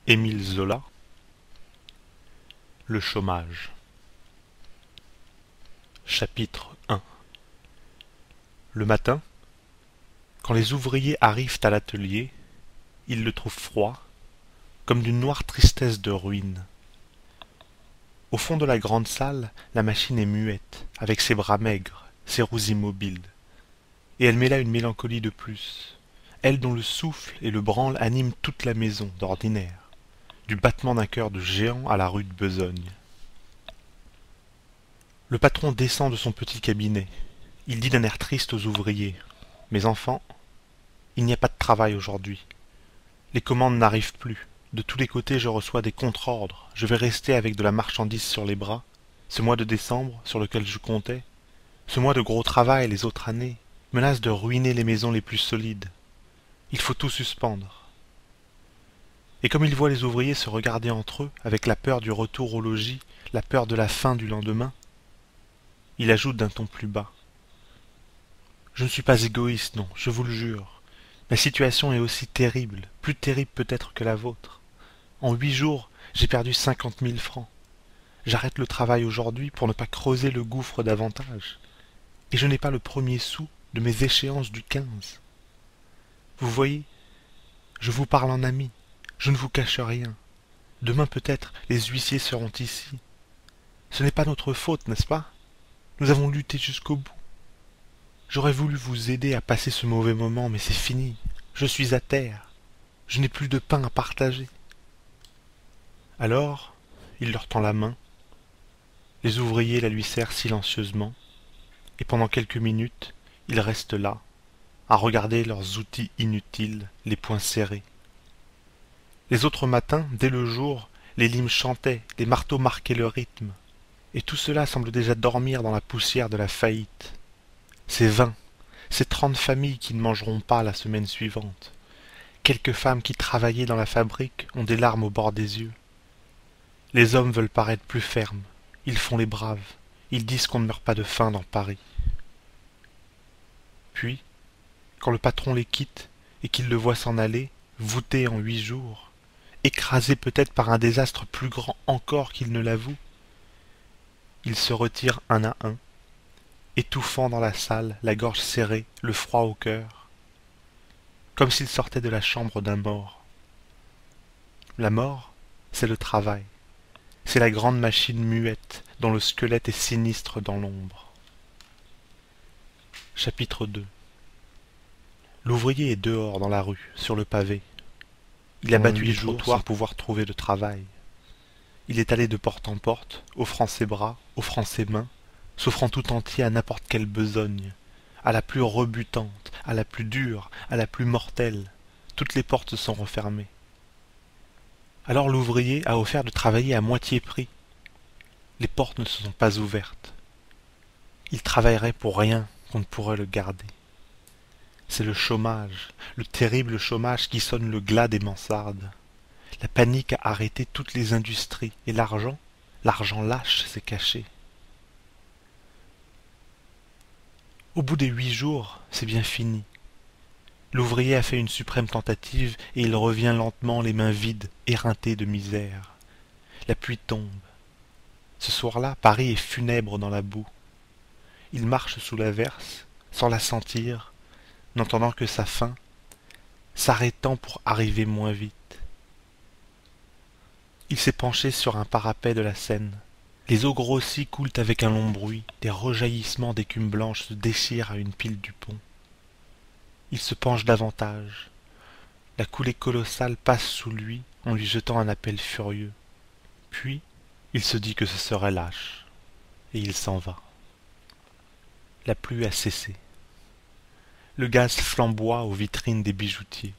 Émile Zola. Le chômage. Chapitre 1. Le matin, quand les ouvriers arrivent à l'atelier, ils le trouvent froid, comme d'une noire tristesse de ruine. Au fond de la grande salle, la machine est muette, avec ses bras maigres, ses roues immobiles. Et elle met là une mélancolie de plus, elle dont le souffle et le branle animent toute la maison d'ordinaire, du battement d'un cœur de géant à la rude besogne. Le patron descend de son petit cabinet. Il dit d'un air triste aux ouvriers: « Mes enfants, il n'y a pas de travail aujourd'hui. Les commandes n'arrivent plus. De tous les côtés, je reçois des contre-ordres. Je vais rester avec de la marchandise sur les bras. Ce mois de décembre, sur lequel je comptais, ce mois de gros travail les autres années, menace de ruiner les maisons les plus solides. Il faut tout suspendre. » Et comme il voit les ouvriers se regarder entre eux, avec la peur du retour au logis, la peur de la faim du lendemain, il ajoute d'un ton plus bas: « Je ne suis pas égoïste, non, je vous le jure. Ma situation est aussi terrible, plus terrible peut-être que la vôtre. En 8 jours, j'ai perdu 50 000 francs. J'arrête le travail aujourd'hui pour ne pas creuser le gouffre davantage. Et je n'ai pas le premier sou de mes échéances du 15. Vous voyez, je vous parle en ami, je ne vous cache rien. Demain peut-être les huissiers seront ici. Ce n'est pas notre faute, n'est-ce pas? Nous avons lutté jusqu'au bout. J'aurais voulu vous aider à passer ce mauvais moment, mais c'est fini. Je suis à terre. Je n'ai plus de pain à partager. » Alors, il leur tend la main. Les ouvriers la lui serrent silencieusement, et pendant quelques minutes, ils restent là, à regarder leurs outils inutiles, les poings serrés. Les autres matins, dès le jour, les limes chantaient, les marteaux marquaient le rythme, et tout cela semble déjà dormir dans la poussière de la faillite. Ces 20, ces 30 familles qui ne mangeront pas la semaine suivante. Quelques femmes qui travaillaient dans la fabrique ont des larmes au bord des yeux. Les hommes veulent paraître plus fermes. Ils font les braves. Ils disent qu'on ne meurt pas de faim dans Paris. Puis, quand le patron les quitte et qu'il le voit s'en aller, voûté en 8 jours, écrasé peut-être par un désastre plus grand encore qu'il ne l'avoue, il se retire un à un, étouffant dans la salle, la gorge serrée, le froid au cœur, comme s'il sortait de la chambre d'un mort. La mort, c'est le travail. C'est la grande machine muette, dont le squelette est sinistre dans l'ombre. Chapitre 2. L'ouvrier est dehors dans la rue, sur le pavé. Il a battu les trottoirs sans pouvoir trouver de travail. Il est allé de porte en porte, offrant ses bras, offrant ses mains, s'offrant tout entier à n'importe quelle besogne, à la plus rebutante, à la plus dure, à la plus mortelle. Toutes les portes sont refermées. Alors l'ouvrier a offert de travailler à moitié prix. Les portes ne se sont pas ouvertes. Il travaillerait pour rien qu'on ne pourrait le garder. C'est le chômage, le terrible chômage qui sonne le glas des mansardes. La panique a arrêté toutes les industries, et l'argent lâche s'est caché. Au bout des 8 jours, c'est bien fini. L'ouvrier a fait une suprême tentative et il revient lentement, les mains vides, éreinté de misère. La pluie tombe. Ce soir-là, Paris est funèbre dans la boue. Il marche sous l'averse, sans la sentir, n'entendant que sa faim, s'arrêtant pour arriver moins vite. Il s'est penché sur un parapet de la Seine. Les eaux grossies coulent avec un long bruit, des rejaillissements d'écume blanche se déchirent à une pile du pont. Il se penche davantage. La coulée colossale passe sous lui en lui jetant un appel furieux. Puis, il se dit que ce serait lâche, et il s'en va. La pluie a cessé. Le gaz flamboie aux vitrines des bijoutiers.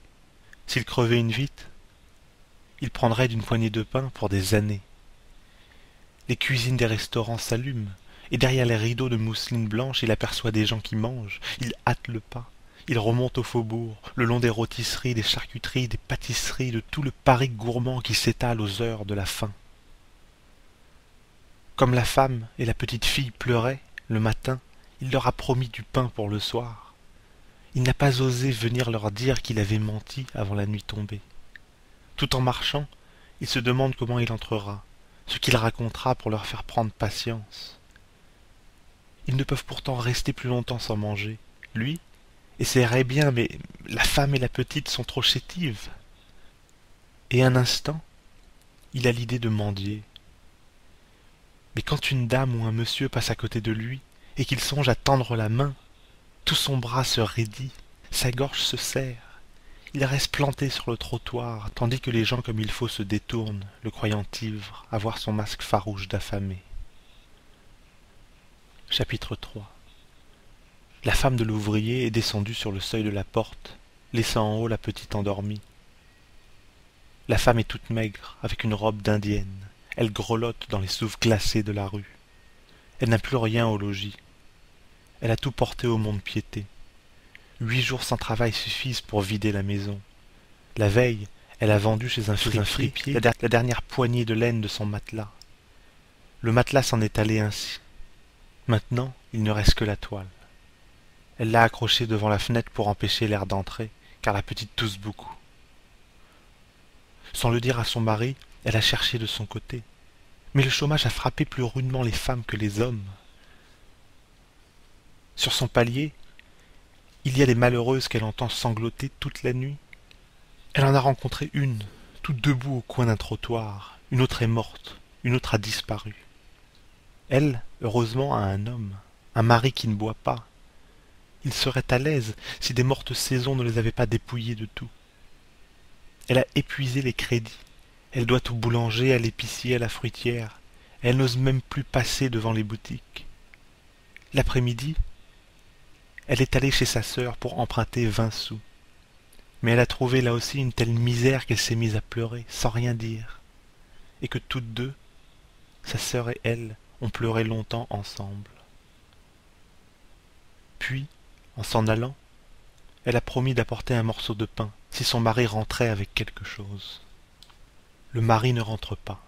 S'il crevait une vitre, il prendrait d'une poignée de pain pour des années. Les cuisines des restaurants s'allument, et derrière les rideaux de mousseline blanche, il aperçoit des gens qui mangent. Il hâte le pas. Il remonte au faubourg, le long des rôtisseries, des charcuteries, des pâtisseries, de tout le Paris gourmand qui s'étale aux heures de la faim. Comme la femme et la petite fille pleuraient, le matin, il leur a promis du pain pour le soir. Il n'a pas osé venir leur dire qu'il avait menti avant la nuit tombée. Tout en marchant, Il se demande comment il entrera, ce qu'il racontera pour leur faire prendre patience. Ils ne peuvent pourtant rester plus longtemps sans manger. Lui essaierait bien, mais la femme et la petite sont trop chétives. Et un instant, il a l'idée de mendier. Mais quand une dame ou un monsieur passe à côté de lui, et qu'il songe à tendre la main, tout son bras se raidit, sa gorge se serre. Il reste planté sur le trottoir, tandis que les gens comme il faut se détournent, le croyant ivre, à voir son masque farouche d'affamé. Chapitre 3. La femme de l'ouvrier est descendue sur le seuil de la porte, laissant en haut la petite endormie. La femme est toute maigre, avec une robe d'indienne. Elle grelotte dans les souffles glacés de la rue. Elle n'a plus rien au logis. Elle a tout porté au mont-de-piété. 8 jours sans travail suffisent pour vider la maison. La veille, elle a vendu chez un fripier la dernière poignée de laine de son matelas. Le matelas s'en est allé ainsi. Maintenant, il ne reste que la toile. Elle l'a accrochée devant la fenêtre pour empêcher l'air d'entrer, car la petite tousse beaucoup. Sans le dire à son mari, elle a cherché de son côté. Mais le chômage a frappé plus rudement les femmes que les hommes. Sur son palier, il y a des malheureuses qu'elle entend sangloter toute la nuit. Elle en a rencontré une, toute debout au coin d'un trottoir. Une autre est morte, une autre a disparu. Elle, heureusement, a un homme, un mari qui ne boit pas. Il serait à l'aise si des mortes saisons ne les avaient pas dépouillés de tout. Elle a épuisé les crédits. Elle doit au boulanger, à l'épicier, à la fruitière. Elle n'ose même plus passer devant les boutiques. L'après-midi, elle est allée chez sa sœur pour emprunter 20 sous. Mais elle a trouvé là aussi une telle misère qu'elle s'est mise à pleurer, sans rien dire. Et que toutes deux, sa sœur et elle, ont pleuré longtemps ensemble. Puis, en s'en allant, elle a promis d'apporter un morceau de pain si son mari rentrait avec quelque chose. Le mari ne rentre pas.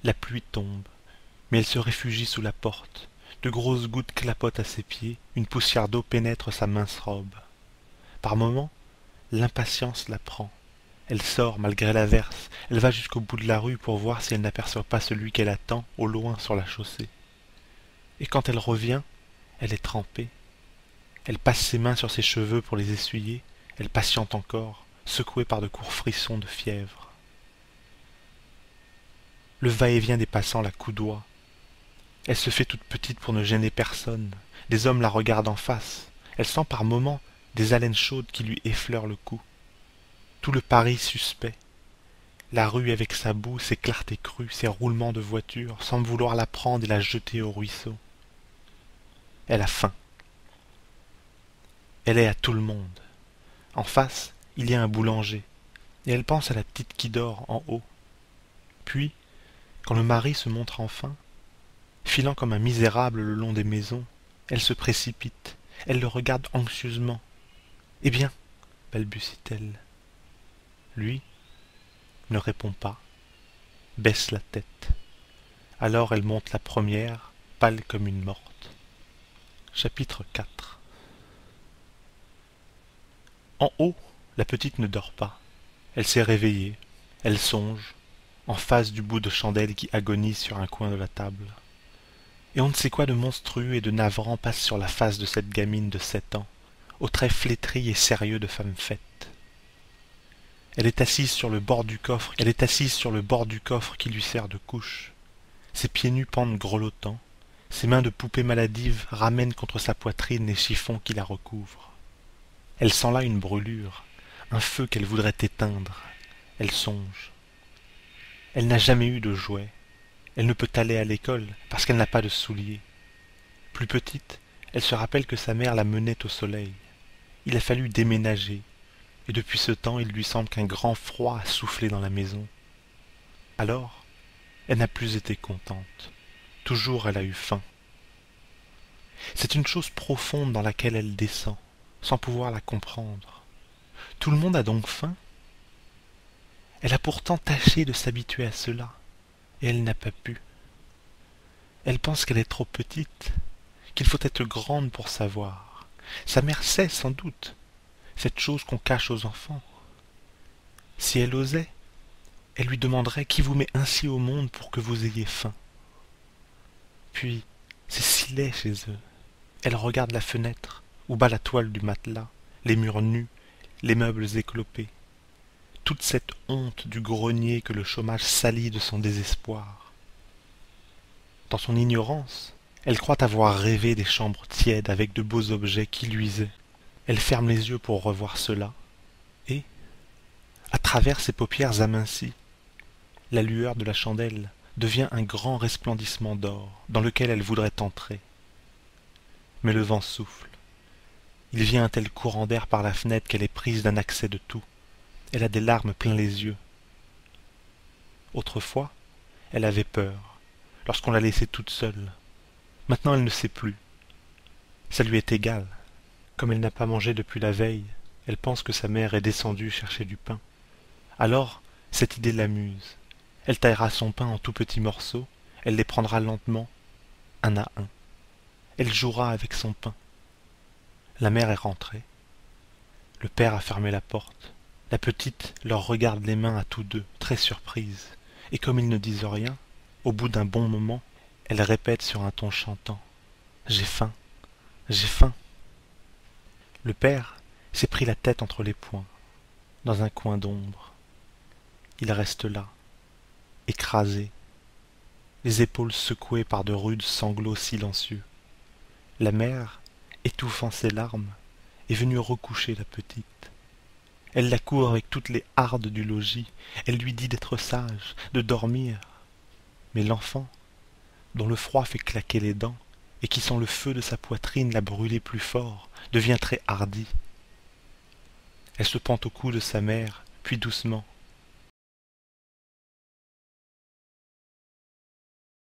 La pluie tombe, mais elle se réfugie sous la porte. De grosses gouttes clapotent à ses pieds, une poussière d'eau pénètre sa mince robe. Par moments, l'impatience la prend. Elle sort malgré l'averse, elle va jusqu'au bout de la rue pour voir si elle n'aperçoit pas celui qu'elle attend au loin sur la chaussée. Et quand elle revient, elle est trempée. Elle passe ses mains sur ses cheveux pour les essuyer, elle patiente encore, secouée par de courts frissons de fièvre. Le va-et-vient des passants la coudoie. Elle se fait toute petite pour ne gêner personne. Les hommes la regardent en face. Elle sent par moments des haleines chaudes qui lui effleurent le cou. Tout le Paris suspect. La rue avec sa boue, ses clartés crues, ses roulements de voitures, semble vouloir la prendre et la jeter au ruisseau. Elle a faim. Elle est à tout le monde. En face, il y a un boulanger, et elle pense à la petite qui dort en haut. Puis, quand le mari se montre enfin, filant comme un misérable le long des maisons, elle se précipite, elle le regarde anxieusement. « Eh bien » balbutie-t-elle. Lui ne répond pas, baisse la tête. Alors elle monte la première, pâle comme une morte. Chapitre 4. En haut, la petite ne dort pas. Elle s'est réveillée, elle songe, en face du bout de chandelle qui agonise sur un coin de la table. Et on ne sait quoi de monstrueux et de navrant passe sur la face de cette gamine de 7 ans, aux traits flétris et sérieux de femme faite. Elle est assise sur le bord du coffre, qui lui sert de couche. Ses pieds nus pendent grelottants, ses mains de poupée maladive ramènent contre sa poitrine les chiffons qui la recouvrent. Elle sent là une brûlure, un feu qu'elle voudrait éteindre. Elle songe. Elle n'a jamais eu de jouet. Elle ne peut aller à l'école parce qu'elle n'a pas de souliers. Plus petite, elle se rappelle que sa mère la menait au soleil. Il a fallu déménager, et depuis ce temps il lui semble qu'un grand froid a soufflé dans la maison. Alors, elle n'a plus été contente. Toujours elle a eu faim. C'est une chose profonde dans laquelle elle descend, sans pouvoir la comprendre. Tout le monde a donc faim? Elle a pourtant tâché de s'habituer à cela, et elle n'a pas pu. Elle pense qu'elle est trop petite, qu'il faut être grande pour savoir. Sa mère sait sans doute, cette chose qu'on cache aux enfants. Si elle osait, Elle lui demanderait qui vous met ainsi au monde pour que vous ayez faim. Puis, c'est si laid chez eux. Elle regarde la fenêtre, où bat la toile du matelas, les murs nus, les meubles éclopés. Toute cette honte du grenier que le chômage salit de son désespoir. Dans son ignorance, elle croit avoir rêvé des chambres tièdes avec de beaux objets qui luisaient. Elle ferme les yeux pour revoir cela, et, à travers ses paupières amincies, la lueur de la chandelle devient un grand resplendissement d'or dans lequel elle voudrait entrer. Mais le vent souffle. Il vient un tel courant d'air par la fenêtre qu'elle est prise d'un accès de toux. Elle a des larmes plein les yeux. Autrefois, elle avait peur, lorsqu'on la laissait toute seule. Maintenant, elle ne sait plus. Ça lui est égal. Comme elle n'a pas mangé depuis la veille, elle pense que sa mère est descendue chercher du pain. Alors, cette idée l'amuse. Elle taillera son pain en tout petits morceaux, elle les prendra lentement, un à un. Elle jouera avec son pain. La mère est rentrée. Le père a fermé la porte. La petite leur regarde les mains à tous deux, très surprise, et comme ils ne disent rien, au bout d'un bon moment, elle répète sur un ton chantant « J'ai faim, j'ai faim ». Le père s'est pris la tête entre les poings, dans un coin d'ombre. Il reste là, écrasé, les épaules secouées par de rudes sanglots silencieux. La mère, étouffant ses larmes, est venue recoucher la petite. Elle la court avec toutes les hardes du logis, elle lui dit d'être sage, de dormir. Mais l'enfant, dont le froid fait claquer les dents, et qui sent le feu de sa poitrine la brûler plus fort, devient très hardie. Elle se pend au cou de sa mère, puis doucement,